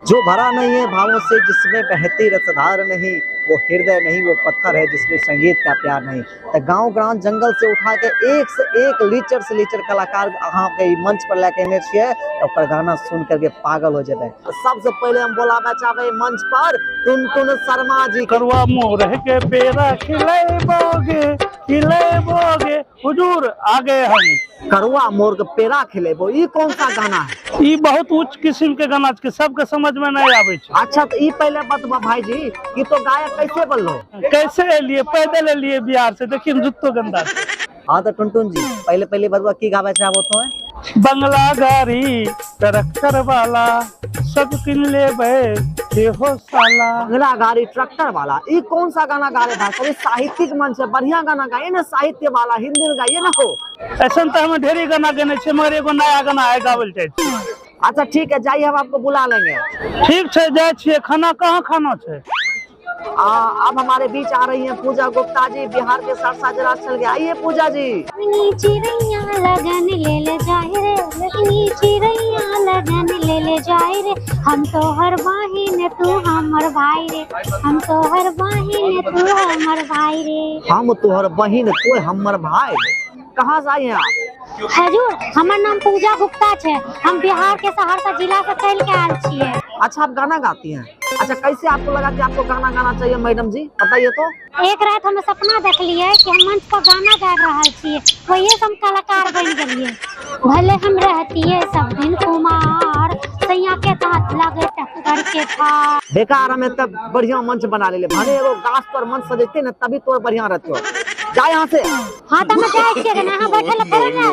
जो भरा नहीं है भावों से, जिसमें बहती रसधार नहीं, वो हृदय नहीं, वो पत्थर है जिसमें संगीत का प्यार नहीं। तो गांव ग्राम जंगल से उठा के एक से एक लीचर से लीचर कलाकार अहाँ के मंच पर लेके आने छिए, ओकर गाना सुन करके पागल हो जेबे। सबसे पहले हम बोलाबे चाहबे मंच पर टुनटुन शर्मा जी। करवा मोर के पेरा खिलेबोगे हुजूर आगे हम। करुआ मोर के पेड़ा खिलेबो, ई कौन सा गाना है? ई बहुत उच्च किस्म के गाना के सबके समझ में नहीं आवे छै। अच्छा तो ई पहले बतबा भाई जी कि तो गायक कैसे बनलो? कैसे एलिए? पैदल एलिए बिहार से, देखिए जुत्तो गंदा। हाँ तो टुनटुन जी पहले बतबा की गावे चाहबो तो है? बंगला गाड़ी ट्रैक्टर वाला सब किन लेबे हो साला। बंगला गाड़ी ट्रैक्टर वाला, ई कौन सा गाना गा रहे भाई? सभी साहित्यिक मंच है, बढ़िया गाना गाइए ना, साहित्य वाला हिंदी में गाइए ना हो। ऐसा तो हमें ढेरी गाना गाने छे, मगर एगो नया गाना है गावल चाहिए। अच्छा ठीक है, जाइए हम आपको बुला लेंगे। ठीक है जाए छिए। खाना कहाँ खाना छे? अब हमारे बीच आ रही हैं पूजा गुप्ता जी, बिहार के सरसा जिला चल गया। आइए पूजा जी। चिड़ैया लगन ले ले जाए रे, चिड़ैया लगन ले ले जाए रे, हम तो हर बहिन तू हमर भाई रे, हम तो हर बहिन तू हमर भाई रे। हम तोहर बहिन तू हमर भाई। कहाँ से आए हैं आप? हजूर हमर नाम पूजा गुप्ता छे, हम बिहार के सहरसा जिला से चल के आयल छिए। अच्छा आप गाना गाती हैं? अच्छा कैसे आपको लगा कि आपको गाना गाना चाहिए मैडम जी, बताइए तो। एक रात हम सपना देख लिए कि हम मंच पर गाना गा रहल छिए, वही हम कलाकार बन गेलिए। भले हम रहतिए सब दिन कुमार, सैया के दांत लगे टक्कर के फार। बेकार हमें तब बढ़िया मंच बना ले, भले एगो गाछ पर मंच सजेते ना तभी तो बढ़िया रहते हो। जाए यहाँ से। हाँ तो हम जाए छिए ना, यहाँ बैठल थोड़े ना।